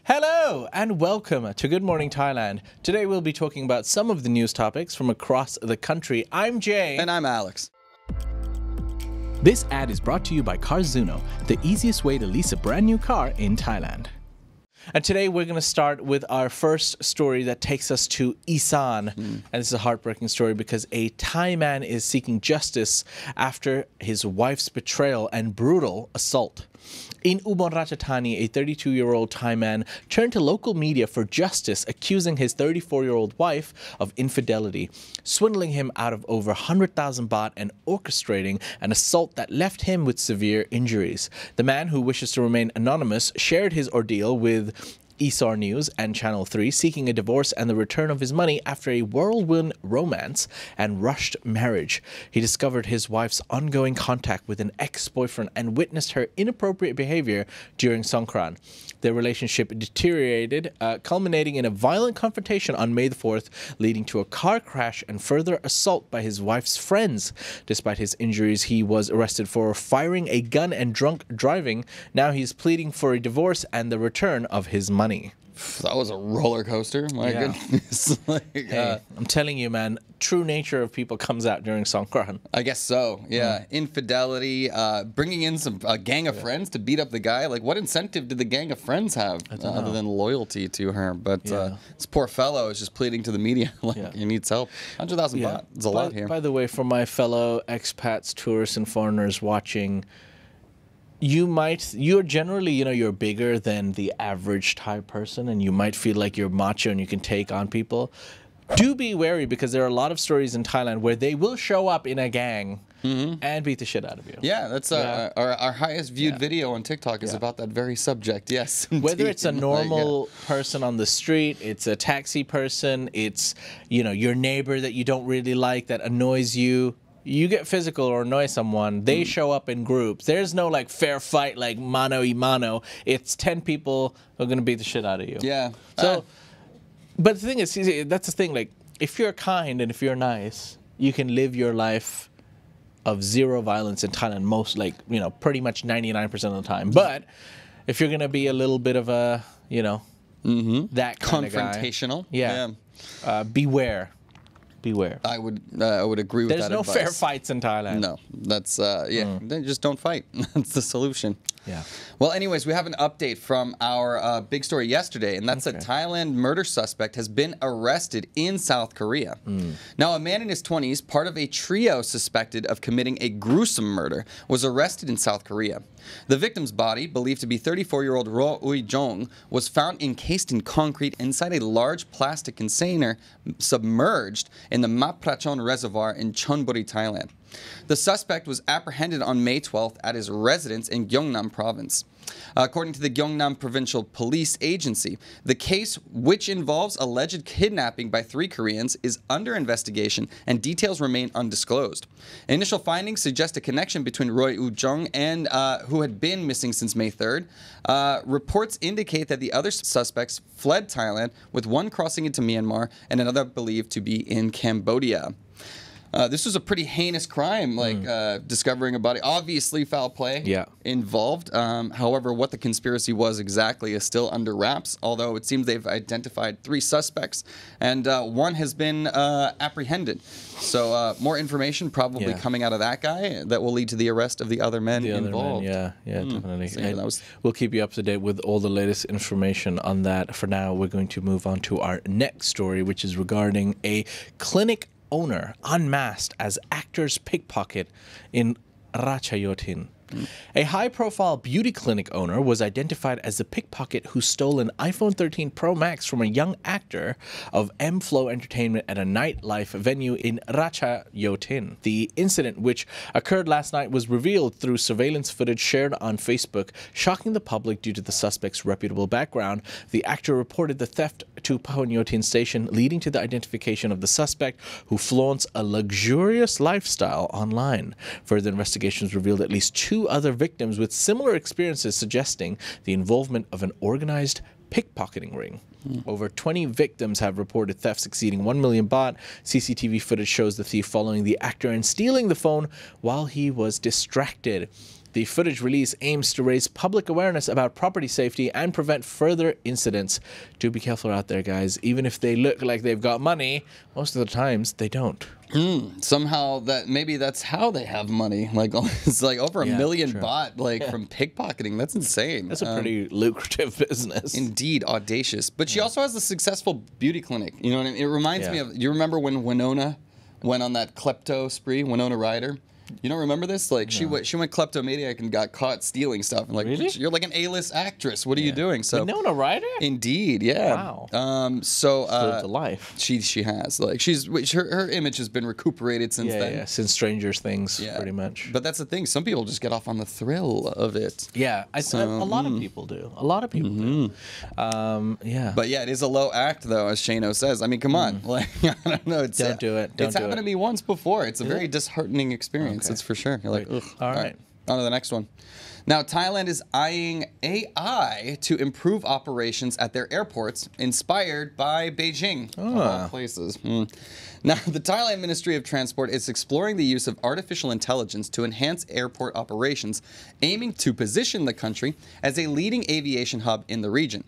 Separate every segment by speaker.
Speaker 1: Hello and welcome to Good Morning Thailand. Today we'll be talking about some of the news topics from across the country. I'm Jay.
Speaker 2: And I'm Alex.
Speaker 1: This ad is brought to you by Carzuno, the easiest way to lease a brand new car in Thailand. And today we're going to start with our first story that takes us to Isan. And this is a heartbreaking story because a Thai man is seeking justice after his wife's betrayal and brutal assault. In Ubon Ratchathani, a 32-year-old Thai man turned to local media for justice, accusing his 34-year-old wife of infidelity, swindling him out of over 100,000 baht and orchestrating an assault that left him with severe injuries. The man, who wishes to remain anonymous, shared his ordeal with ESAR News and Channel 3, seeking a divorce and the return of his money after a whirlwind romance and rushed marriage. He discovered his wife's ongoing contact with an ex-boyfriend and witnessed her inappropriate behavior during Songkran. Their relationship deteriorated, culminating in a violent confrontation on May the 4th, leading to a car crash and further assault by his wife's friends. Despite his injuries, he was arrested for firing a gun and drunk driving. Now he's pleading for a divorce and the return of his money.
Speaker 2: That was a roller coaster. My goodness.
Speaker 1: Hey, I'm telling you, man, true nature of people comes out during Songkran.
Speaker 2: I guess so. Yeah. Infidelity, bringing in a gang of friends to beat up the guy. Like, what incentive did the gang of friends have other than loyalty to her? But this poor fellow is just pleading to the media like he needs help. 100,000 baht. It's a lot here.
Speaker 1: By the way, for my fellow expats, tourists, and foreigners watching, you're generally, you're bigger than the average Thai person, and you might feel like you're macho and you can take on people. Do be wary, because there are a lot of stories in Thailand where they will show up in a gang and beat the shit out of you.
Speaker 2: Yeah, that's our highest viewed video on TikTok is about that very subject. Yes.
Speaker 1: Whether it's a normal person on the street, it's a taxi person, it's, your neighbor that you don't really like that annoys you. You get physical or annoy someone, they show up in groups. There's no like fair fight like mano y mano. It's 10 people who are going to beat the shit out of you.
Speaker 2: Yeah.
Speaker 1: So, but the thing is, that's the thing. Like, if you're kind and if you're nice, you can live your life of zero violence in Thailand pretty much 99% of the time. But if you're going to be a little bit of a, that kind
Speaker 2: confrontational.
Speaker 1: Of guy, beware. Beware.
Speaker 2: I would agree with that advice.
Speaker 1: There's no fair fights in Thailand.
Speaker 2: No, that's Then just don't fight. That's the solution.
Speaker 1: Yeah.
Speaker 2: Well, anyways, we have an update from our big story yesterday, and that's a Thailand murder suspect has been arrested in South Korea. Now, a man in his 20s, part of a trio suspected of committing a gruesome murder, was arrested in South Korea. The victim's body, believed to be 34-year-old Ro Ui-jong, was found encased in concrete inside a large plastic container submerged in the Maprachon Reservoir in Chonburi, Thailand. The suspect was apprehended on May 12th at his residence in Gyeongnam Province. According to the Gyeongnam Provincial Police Agency, the case, which involves alleged kidnapping by 3 Koreans, is under investigation and details remain undisclosed. Initial findings suggest a connection between Roy Woo-jung and who had been missing since May 3rd. Reports indicate that the other suspects fled Thailand, with one crossing into Myanmar and another believed to be in Cambodia. This was a pretty heinous crime, discovering a body. Obviously, foul play involved. However, what the conspiracy was exactly is still under wraps, although it seems they've identified 3 suspects, and one has been apprehended. So more information probably coming out of that guy that will lead to the arrest of the other men involved.
Speaker 1: Definitely.
Speaker 2: So
Speaker 1: we'll keep you up to date with all the latest information on that. For now, we're going to move on to our next story, which is regarding a clinic owner unmasked as actor's pickpocket in Ratchayotin. A high-profile beauty clinic owner was identified as the pickpocket who stole an iPhone 13 Pro Max from a young actor of M-Flow Entertainment at a nightlife venue in Ratchayotin. The incident, which occurred last night, was revealed through surveillance footage shared on Facebook, shocking the public due to the suspect's reputable background. The actor reported the theft to Pahonyotin station, leading to the identification of the suspect, who flaunts a luxurious lifestyle online. Further investigations revealed at least 2 other victims with similar experiences, suggesting the involvement of an organized pickpocketing ring. Over 20 victims have reported thefts exceeding 1 million baht. CCTV footage shows the thief following the actor and stealing the phone while he was distracted. The footage release aims to raise public awareness about property safety and prevent further incidents. Do be careful out there, guys. Even if they look like they've got money, most of the times they don't.
Speaker 2: Somehow maybe that's how they have money. Like it's like over $1 million bought from pickpocketing. That's insane.
Speaker 1: That's a pretty lucrative business.
Speaker 2: Indeed, audacious. But she also has a successful beauty clinic. You know what I mean? It reminds me of. You remember when Winona went on that klepto spree? Winona Ryder. You don't remember this? Like she went kleptomaniac and got caught stealing stuff. And like,
Speaker 1: really?
Speaker 2: You're like an A-list actress. What are you doing? So
Speaker 1: Winona Ryder?
Speaker 2: Indeed, yeah.
Speaker 1: Wow.
Speaker 2: So
Speaker 1: lived a life.
Speaker 2: She has like her image has been recuperated since then.
Speaker 1: Yeah, since Stranger Things, pretty much.
Speaker 2: But that's the thing. Some people just get off on the thrill of it.
Speaker 1: Yeah, a lot of people do. A lot of people do. Yeah.
Speaker 2: But yeah, it is a low act though, as Shano says. I mean, come on. Like I don't know.
Speaker 1: Don't do it.
Speaker 2: It's happened to me once before. It's a very disheartening experience. It's for sure. You're like, ugh.
Speaker 1: All right.
Speaker 2: On to the next one. Now, Thailand is eyeing AI to improve operations at their airports, inspired by Beijing, of all places. Now, the Thailand Ministry of Transport is exploring the use of artificial intelligence to enhance airport operations, aiming to position the country as a leading aviation hub in the region.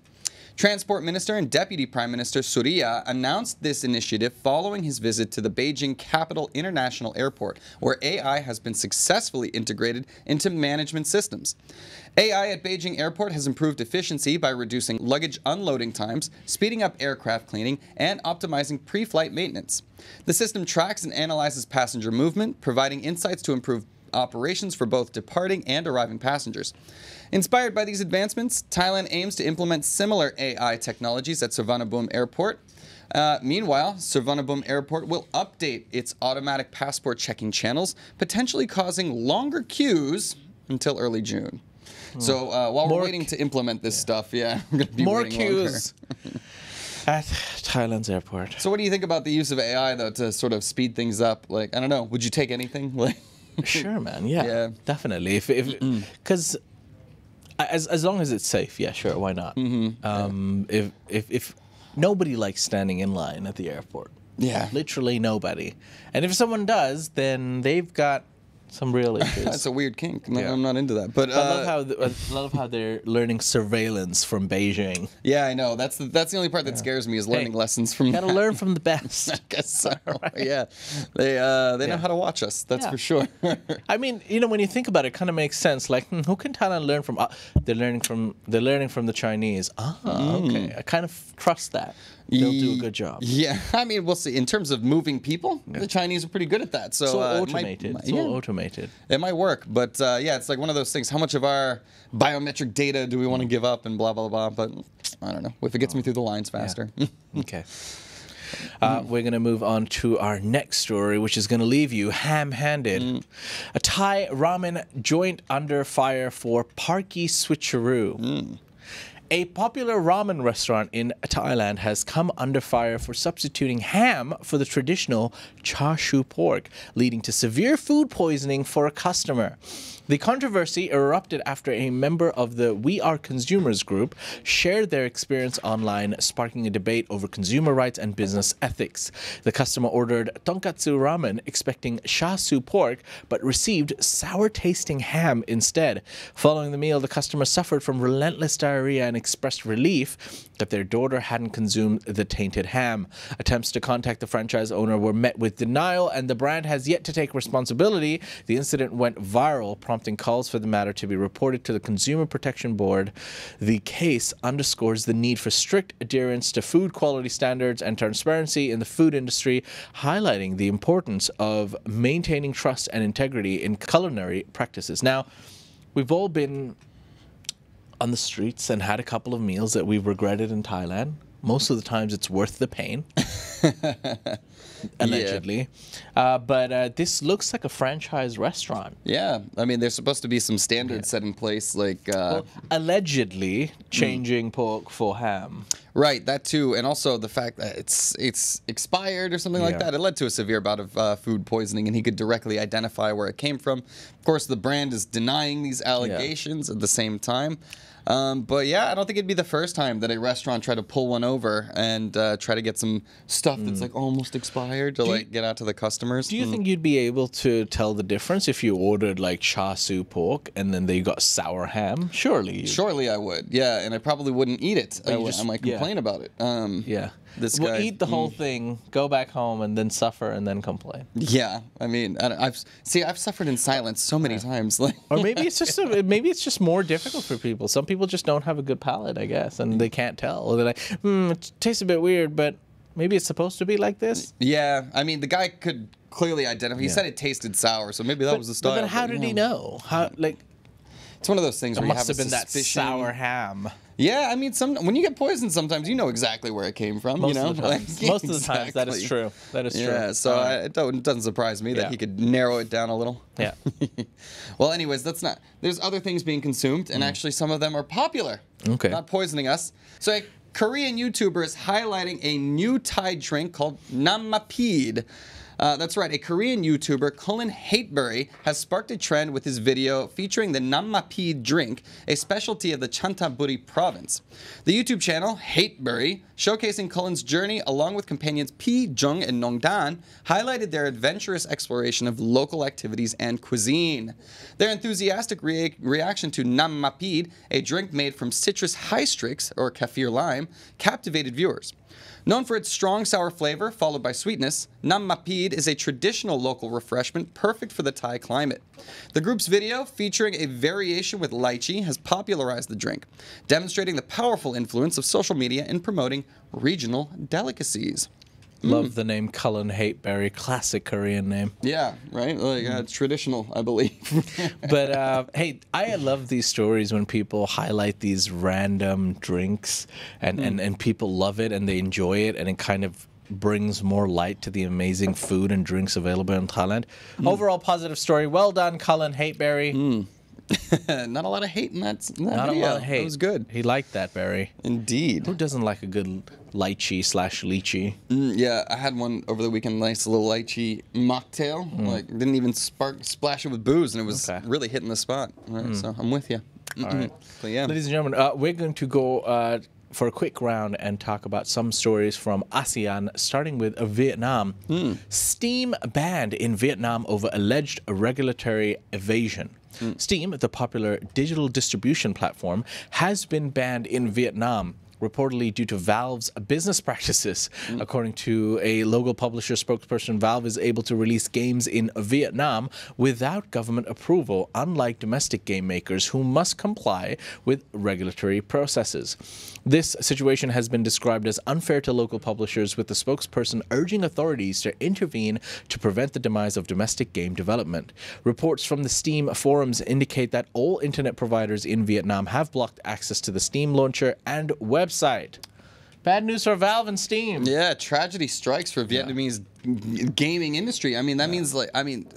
Speaker 2: Transport Minister and Deputy Prime Minister Surya announced this initiative following his visit to the Beijing Capital International Airport, where AI has been successfully integrated into management systems. AI at Beijing Airport has improved efficiency by reducing luggage unloading times, speeding up aircraft cleaning, and optimizing pre-flight maintenance. The system tracks and analyzes passenger movement, providing insights to improve operations for both departing and arriving passengers. Inspired by these advancements, Thailand aims to implement similar AI technologies at Suvarnabhumi Airport. Meanwhile, Suvarnabhumi Airport will update its automatic passport checking channels, potentially causing longer queues until early June. So while we're waiting to implement this stuff, we're going to be waiting
Speaker 1: queues at Thailand's airport.
Speaker 2: So what do you think about the use of AI, though, to sort of speed things up? Like, I don't know, would you take anything?
Speaker 1: Sure, man. Yeah, definitely. Because as long as it's safe, yeah, sure, why not? If nobody likes standing in line at the airport, literally nobody, and if someone does, then they've got some real issues.
Speaker 2: That's a weird kink. I'm not into that. But
Speaker 1: I love how they're learning surveillance from Beijing.
Speaker 2: Yeah, I know. That's the only part that scares me is learning lessons from.
Speaker 1: Gotta learn from the best.
Speaker 2: I guess so. Right. Yeah, they know how to watch us. That's for sure.
Speaker 1: I mean, when you think about it, it kind of makes sense. Like, who can Thailand learn from? They're learning from the Chinese. Okay. I kind of trust that. They'll do a good job.
Speaker 2: Yeah, I mean, we'll see. In terms of moving people, the Chinese are pretty good at that. So
Speaker 1: it's all automated. It's all automated.
Speaker 2: It might work, but it's like one of those things. How much of our biometric data do we want to give up and blah, blah, blah. But I don't know. If it gets me through the lines faster.
Speaker 1: Okay. We're going to move on to our next story, which is going to leave you ham-handed. A Thai ramen joint under fire for Porky Switcheroo. A popular ramen restaurant in Thailand has come under fire for substituting ham for the traditional char siu pork, leading to severe food poisoning for a customer. The controversy erupted after a member of the We Are Consumers group shared their experience online, sparking a debate over consumer rights and business ethics. The customer ordered tonkatsu ramen expecting char siu pork, but received sour-tasting ham instead. Following the meal, the customer suffered from relentless diarrhea and expressed relief that their daughter hadn't consumed the tainted ham. Attempts to contact the franchise owner were met with denial, and the brand has yet to take responsibility. The incident went viral, prompting calls for the matter to be reported to the Consumer Protection Board. The case underscores the need for strict adherence to food quality standards and transparency in the food industry, highlighting the importance of maintaining trust and integrity in culinary practices. Now, we've all been on the streets and had a couple of meals that we've regretted in Thailand. Most of the times it's worth the pain. Allegedly. But this looks like a franchise restaurant.
Speaker 2: Yeah. I mean, there's supposed to be some standards set in place, like...
Speaker 1: allegedly changing pork for ham.
Speaker 2: Right, that too. And also the fact that it's expired or something like that. It led to a severe bout of food poisoning, and he could directly identify where it came from. Of course, the brand is denying these allegations at the same time. But yeah, I don't think it'd be the first time that a restaurant tried to pull one over and try to get some stuff that's like almost expired to like get out to the customers.
Speaker 1: Do you think you'd be able to tell the difference if you ordered like char siu pork and then they got sour ham? Surely
Speaker 2: I would. Yeah, and I probably wouldn't eat it. I might complain about it.
Speaker 1: Yeah.
Speaker 2: This guy,
Speaker 1: eat the whole thing, go back home, and then suffer, and then complain.
Speaker 2: Yeah, I mean, I've suffered in silence so many times. Like,
Speaker 1: or maybe it's just more difficult for people. Some people just don't have a good palate, I guess, and they can't tell. Or they're like, it tastes a bit weird, but maybe it's supposed to be like this.
Speaker 2: Yeah, I mean, the guy could clearly identify. He said it tasted sour, so maybe that was the style.
Speaker 1: But then how did he know?
Speaker 2: It's one of those things where you have a suspicion.
Speaker 1: Must have been that sour ham.
Speaker 2: Yeah, I mean, when you get poisoned, sometimes you know exactly where it came from.
Speaker 1: Most of the times, that is true. That is true.
Speaker 2: Yeah, so it doesn't surprise me that he could narrow it down a little.
Speaker 1: Yeah.
Speaker 2: Well, anyways, there's other things being consumed, and actually some of them are popular.
Speaker 1: Okay.
Speaker 2: Not poisoning us. So a Korean YouTuber is highlighting a new Thai drink called mapied. That's right, a Korean YouTuber, Cullen Hateberry, has sparked a trend with his video featuring the mapied drink, a specialty of the Chantaburi province. The YouTube channel, Hateberry, showcasing Cullen's journey along with companions P, Jung, and Nongdan, highlighted their adventurous exploration of local activities and cuisine. Their enthusiastic reaction to mapied, a drink made from citrus hystrix, or kaffir lime, captivated viewers. Known for its strong sour flavor, followed by sweetness, mapied is a traditional local refreshment perfect for the Thai climate. The group's video, featuring a variation with lychee, has popularized the drink, demonstrating the powerful influence of social media in promoting regional delicacies.
Speaker 1: Love the name Cullen Hateberry, classic Korean name.
Speaker 2: Yeah, right? It's traditional, I believe.
Speaker 1: But hey, I love these stories when people highlight these random drinks and people love it and they enjoy it, and it kind of brings more light to the amazing food and drinks available in Thailand. Overall positive story. Well done, Cullen Hateberry.
Speaker 2: Not a lot of hate in that
Speaker 1: Not
Speaker 2: video.
Speaker 1: A lot of hate.
Speaker 2: It was good.
Speaker 1: He liked that, Barry.
Speaker 2: Indeed.
Speaker 1: Who doesn't like a good lychee/lychee?
Speaker 2: Yeah, I had one over the weekend. Nice little lychee mocktail. Like, didn't even splash it with booze, and it was really hitting the spot. All right, so I'm with you.
Speaker 1: All right.
Speaker 2: But yeah.
Speaker 1: Ladies and gentlemen, we're going to go for a quick round and talk about some stories from ASEAN, starting with Vietnam. Steam banned in Vietnam over alleged regulatory evasion. Steam, the popular digital distribution platform, has been banned in Vietnam, reportedly due to Valve's business practices. According to a local publisher spokesperson, Valve is able to release games in Vietnam without government approval, unlike domestic game makers who must comply with regulatory processes. This situation has been described as unfair to local publishers, with the spokesperson urging authorities to intervene to prevent the demise of domestic game development. Reports from the Steam forums indicate that all internet providers in Vietnam have blocked access to the Steam launcher and website. Bad news for Valve and Steam.
Speaker 2: Yeah, tragedy strikes for Vietnamese gaming industry. I mean, that means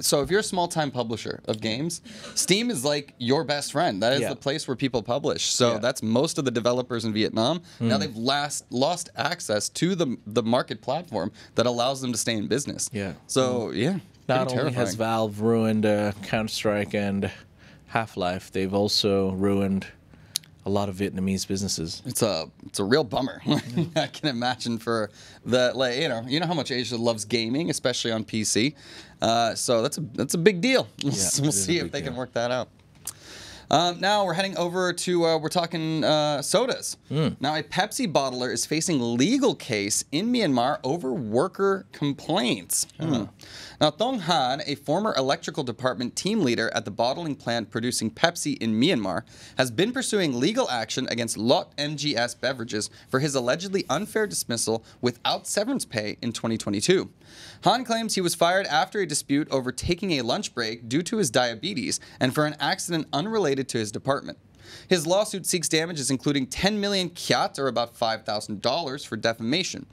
Speaker 2: so if you're a small-time publisher of games, Steam is like your best friend. That is the place where people publish. So that's most of the developers in Vietnam. Now they've lost access to the market platform that allows them to stay in business. Yeah. So
Speaker 1: not only has Valve ruined Counter-Strike and Half-Life, they've also ruined a lot of Vietnamese businesses.
Speaker 2: It's a real bummer. I can imagine for the you know how much Asia loves gaming, especially on PC. So that's a big deal. We'll see if they can work that out. Now we're heading over to we're talking sodas. Now a Pepsi bottler is facing legal case in Myanmar over worker complaints. Now Thong Han, a former electrical department team leader at the bottling plant producing Pepsi in Myanmar, has been pursuing legal action against Lot MGS Beverages for his allegedly unfair dismissal without severance pay in 2022. Han claims he was fired after a dispute over taking a lunch break due to his diabetes and for an accident unrelated to his department. His lawsuit seeks damages including 10 million kyat, or about $5,000, for defamation.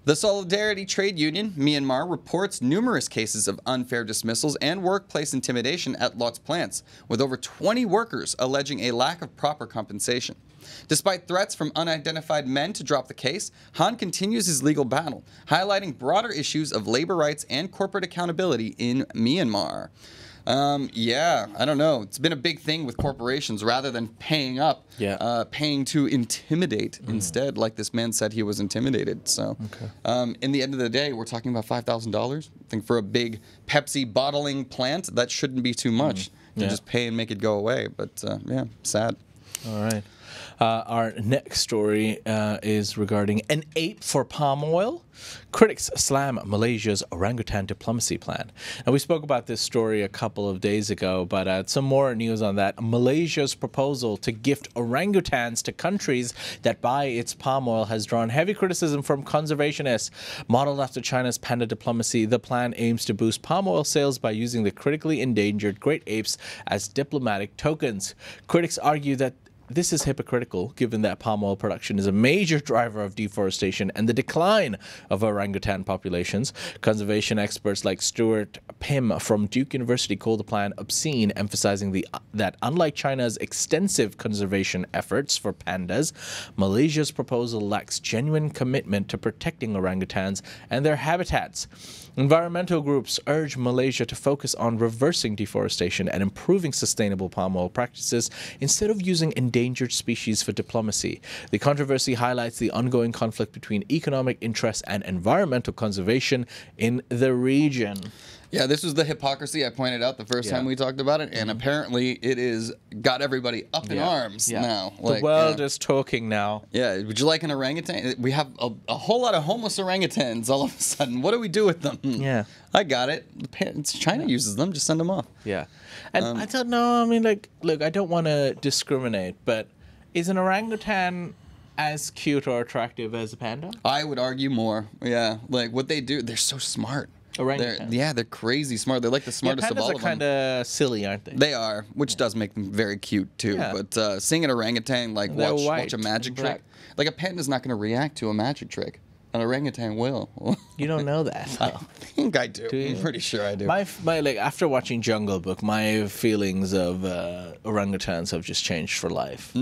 Speaker 2: The Solidarity Trade Union, Myanmar, reports numerous cases of unfair dismissals and workplace intimidation at Lot's plants, with over 20 workers alleging a lack of proper compensation. Despite threats from unidentified men to drop the case, Han continues his legal battle, highlighting broader issues of labor rights and corporate accountability in Myanmar. Yeah, I don't know. It's been a big thing with corporations rather than paying up, paying to intimidate instead, like this man said he was intimidated. So in the end of the day, we're talking about $5,000. I think for a big Pepsi bottling plant, that shouldn't be too much. You just pay and make it go away. But yeah, sad.
Speaker 1: All right. Our next story is regarding an ape for palm oil. Critics slam Malaysia's orangutan diplomacy plan. And we spoke about this story a couple of days ago, but some more news on that. Malaysia's proposal to gift orangutans to countries that buy its palm oil has drawn heavy criticism from conservationists. Modeled after China's panda diplomacy, the plan aims to boost palm oil sales by using the critically endangered great apes as diplomatic tokens. Critics argue that this is hypocritical, given that palm oil production is a major driver of deforestation and the decline of orangutan populations. Conservation experts like Stuart Pim from Duke University call the plan obscene, emphasizing that unlike China's extensive conservation efforts for pandas, Malaysia's proposal lacks genuine commitment to protecting orangutans and their habitats. Environmental groups urge Malaysia to focus on reversing deforestation and improving sustainable palm oil practices instead of using endangered species for diplomacy. The controversy highlights the ongoing conflict between economic interests and environmental conservation in the region.
Speaker 2: Yeah, this was the hypocrisy I pointed out the first time we talked about it, and apparently it is got everybody up in arms now.
Speaker 1: Like, the world is talking now.
Speaker 2: Yeah, would you like an orangutan? We have a whole lot of homeless orangutans all of a sudden. What do we do with them?
Speaker 1: Yeah.
Speaker 2: I got it. China uses them. Just send them off.
Speaker 1: Yeah. And I don't know. I mean, like, look, I don't want to discriminate, but is an orangutan as cute or attractive as a panda?
Speaker 2: I would argue more. Yeah. Like, what they do, they're so smart.
Speaker 1: Orangutans.
Speaker 2: They're crazy smart. They're like the smartest of all of them.
Speaker 1: Pandas are kind of silly, aren't they?
Speaker 2: They are, which does make them very cute too. Yeah. But seeing an orangutan like watch a magic trick, like a panda's not going to react to a magic trick. An orangutan will.
Speaker 1: You don't know that.
Speaker 2: I think I do. I'm pretty sure I do.
Speaker 1: My like after watching Jungle Book, my feelings of orangutans have just changed for life.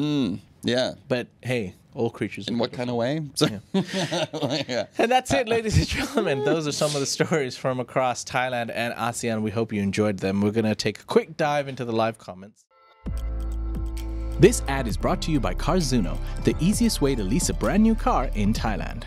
Speaker 2: Yeah.
Speaker 1: But hey, all creatures.
Speaker 2: In what kind of way?
Speaker 1: Yeah. And that's it, ladies and gentlemen. Those are some of the stories from across Thailand and ASEAN. We hope you enjoyed them. We're going to take a quick dive into the live comments. This ad is brought to you by Carzuno, the easiest way to lease a brand new car in Thailand.